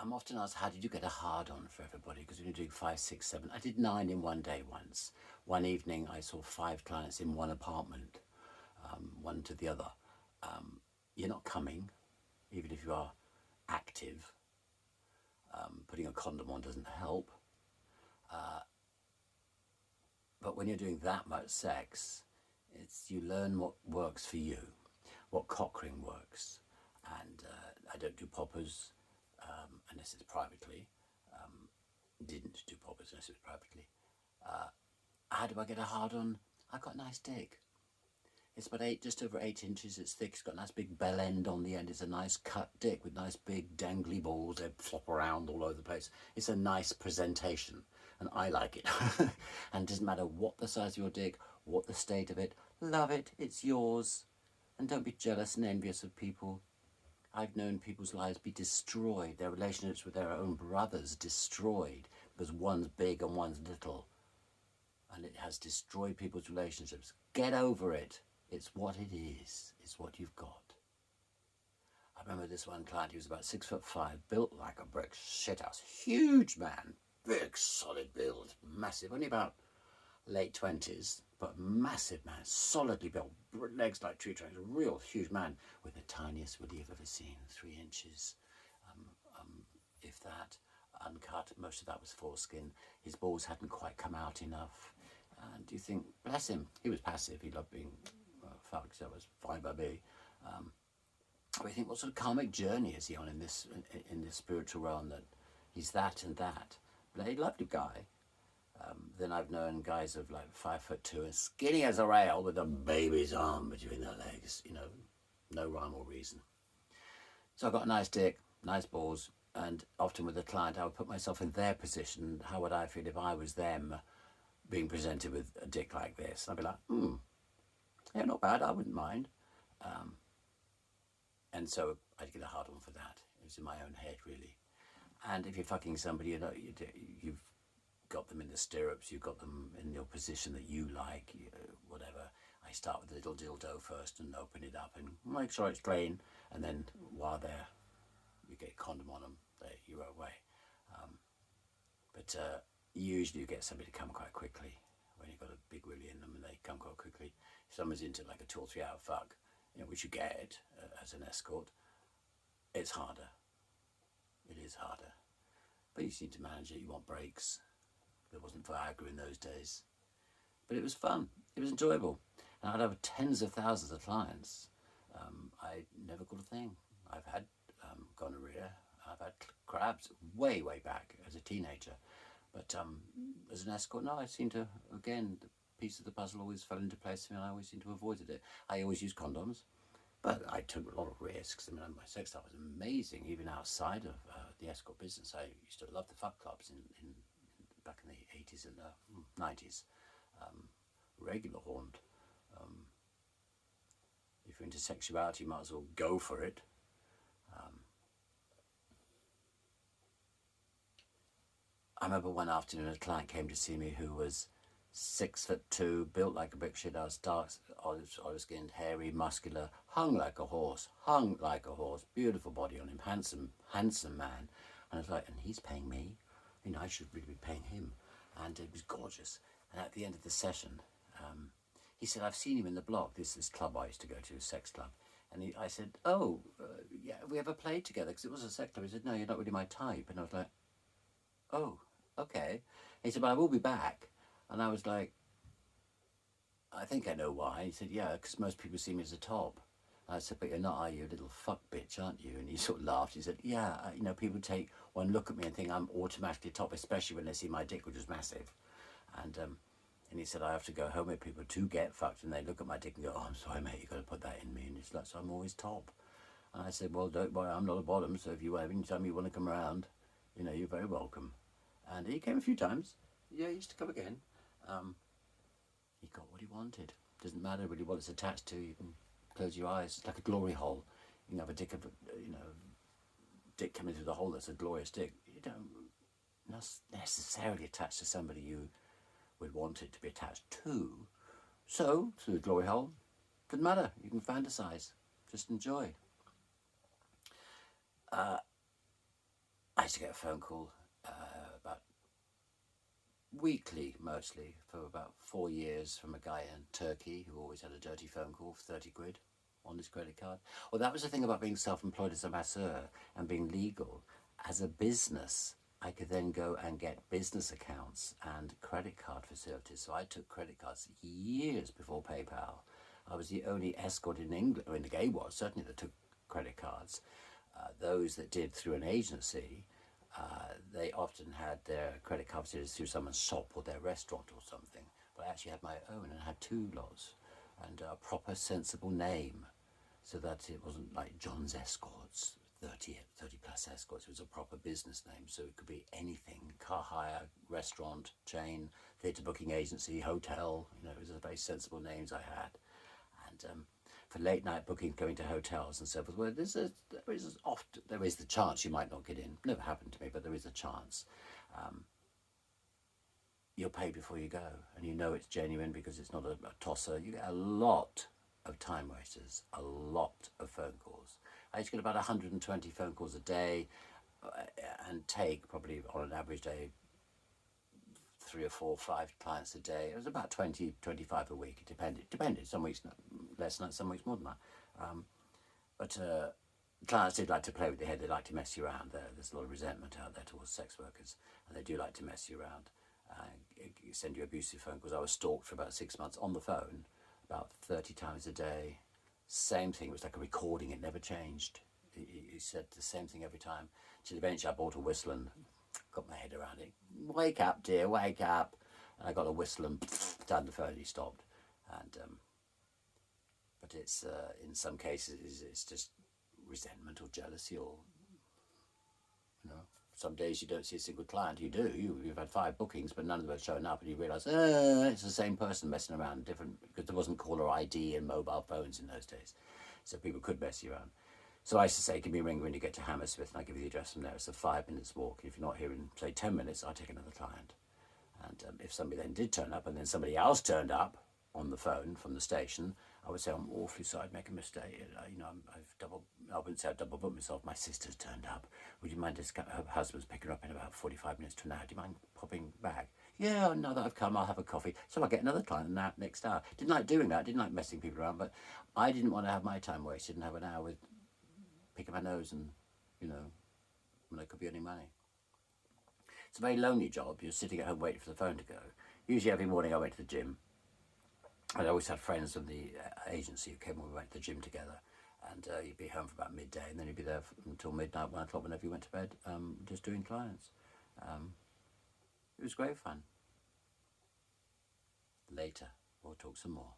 I'm often asked, how did you get a hard-on for everybody? Because when you're doing 5, 6, 7, I did 9 in one day once. One evening, I saw 5 clients in one apartment, one to the other. You're not coming, even if you are active. Putting a condom on doesn't help. But when you're doing that much sex, you learn what works for you, what cock ring works. And I don't do poppers unless it's privately. Didn't do poppers unless it was privately. How do I get a hard on? I've got a nice dick. It's about just over 8 inches. It's thick. It's got a nice big bell end on the end. It's a nice cut dick with nice big dangly balls. They flop around all over the place. It's a nice presentation, and I like it. And it doesn't matter what the size of your dick, what the state of it. Love it. It's yours. And don't be jealous and envious of people. I've known people's lives be destroyed, their relationships with their own brothers destroyed, because one's big and one's little. And it has destroyed people's relationships. Get over it. It's what it is. It's what you've got. I remember this one client, he was about 6'5", built like a brick shithouse. Huge man. Big, solid build. Massive. Only about late 20s, but massive man. Solidly built. Legs like tree trunks. A real huge man with the tiniest willy you've ever seen. 3 inches, if that. Uncut. Most of that was foreskin. His balls hadn't quite come out enough. And you think, bless him. He was passive. He loved being fucked, so it was fine by me. We think, what sort of karmic journey is he on in this spiritual realm, that he's that and that? But he loved a guy. Then I've known guys of like 5'2" and skinny as a rail with a baby's arm between their legs, no rhyme or reason. So I got a nice dick, nice balls, and often with a client I would put myself in their position. How would I feel if I was them being presented with a dick like this? And I'd be like, yeah, not bad, I wouldn't mind. And so I'd get a hard one for that. It was in my own head, really. And if you're fucking somebody, you've got them in the stirrups, you've got them in your position that you like, whatever. I start with a little dildo first and open it up and make sure it's clean, and then while you get a condom on them, you're away. But usually you get somebody to come quite quickly when you've got a big willy in them, and they come quite quickly. If someone's into like a 2 or 3 hour fuck, which you get as an escort, it's harder. It is harder. But you need to manage it. You want breaks. There wasn't Viagra in those days. But it was fun. It was enjoyable. And I'd have tens of thousands of clients. I never got a thing. I've had gonorrhea. I've had crabs way, way back as a teenager. But as an escort, no, I seem to, again, the piece of the puzzle always fell into place for me, and I always seem to have avoided it. I always used condoms. But I took a lot of risks. I mean, my sex life was amazing, even outside of the escort business. I used to love the fuck clubs back in the 80s and 90s. Regular haunt. If you're into sexuality, you might as well go for it. I remember one afternoon a client came to see me who was 6'2", built like a brick shit house, dark, olive-skinned, hairy, muscular, hung like a horse, beautiful body on him, handsome man. And I was like, and he's paying me, I should really be paying him. And it was gorgeous. And at the end of the session, he said, I've seen him in the block, this club I used to go to, a sex club. And I said, yeah, we ever played together? Because it was a sex club. He said, no, you're not really my type. And I was like, oh, okay. He said, but I will be back. And I was like, I think I know why. He said, yeah, because most people see me as a top. And I said, but you're not, are you? A little fuck bitch, aren't you? And he sort of laughed. He said, yeah, people take one look at me and think I'm automatically top, especially when they see my dick, which was massive. And he said, I have to go home with people to get fucked. And they look at my dick and go, oh, I'm sorry, mate, you've got to put that in me. And it's like, so I'm always top. And I said, well, don't worry, I'm not a bottom. So if anytime you want to come around, you're very welcome. And he came a few times. Yeah, he used to come again. He got what he wanted. Doesn't matter really what it's attached to. You can close your eyes. It's like a glory hole. You can have a dick dick coming through the hole. That's a glorious dick. You don't necessarily attach to somebody you would want it to be attached to. So through the glory hole, doesn't matter. You can fantasize. Just enjoy. I used to get a phone call about weekly, mostly, for about 4 years from a guy in Turkey who always had a dirty phone call for 30 quid on his credit card. Well, that was the thing about being self-employed as a masseur and being legal. As a business, I could then go and get business accounts and credit card facilities. So I took credit cards years before PayPal. I was the only escort in England, I mean, the gay was certainly, that took credit cards. Those that did through an agency, they often had their credit card facilities through someone's shop or their restaurant or something. But I actually had my own and had two lots and a proper sensible name, so that it wasn't like John's Escorts, 30 plus escorts. It was a proper business name, so it could be anything: car hire, restaurant chain, theatre booking agency, hotel. You know, it was a very sensible names I had. And for late night booking, going to hotels and so forth, well, there is the chance you might not get in. Never happened to me, but there is a chance. You'll pay before you go, and you know it's genuine because it's not a tosser. You get a lot of time wasters, a lot of phone calls. I used to get about 120 phone calls a day, and take probably on an average day 3 or 4 or 5 clients a day. It was about 20, 25 a week. It depended. Some weeks less than that, some weeks more than that. But clients did like to play with your head. They like to mess you around. There's a lot of resentment out there towards sex workers, and they do like to mess you around. Send you abusive phone calls. I was stalked for about 6 months on the phone, about 30 times a day. Same thing. It was like a recording. It never changed. He said the same thing every time. Till eventually I bought a whistle and got my head around it. Wake up, dear, wake up. And I got a whistle and down the phone. He stopped. And but it's in some cases it's just resentment or jealousy, or you know. Some days you don't see a single client. You do. You've had 5 bookings, but none of them have shown up, and you realise it's the same person messing around, different, because there wasn't caller ID and mobile phones in those days, so people could mess you around. So I used to say, give me a ring when you get to Hammersmith, and I give you the address from there. It's a 5 minutes walk. If you're not here in, say, 10 minutes, I'll take another client. And if somebody then did turn up, and then somebody else turned up on the phone from the station, I would say, I'm awfully sorry, I'd make a mistake. I wouldn't say I've double booked myself. My sister's turned up. Would you mind her husband's picking her up in about 45 minutes to an hour. Do you mind popping back? Yeah, now that I've come, I'll have a coffee. So I'll get another client next hour. Didn't like doing that. Didn't like messing people around. But I didn't want to have my time wasted and have an hour with picking my nose and, when I could be earning money. It's a very lonely job. You're sitting at home waiting for the phone to go. Usually every morning I went to the gym. I always had friends from the agency who came when we went to the gym together, and you'd be home for about midday, and then you'd be there until midnight, 1 o'clock, whenever you went to bed, just doing clients. It was great fun. Later, we'll talk some more.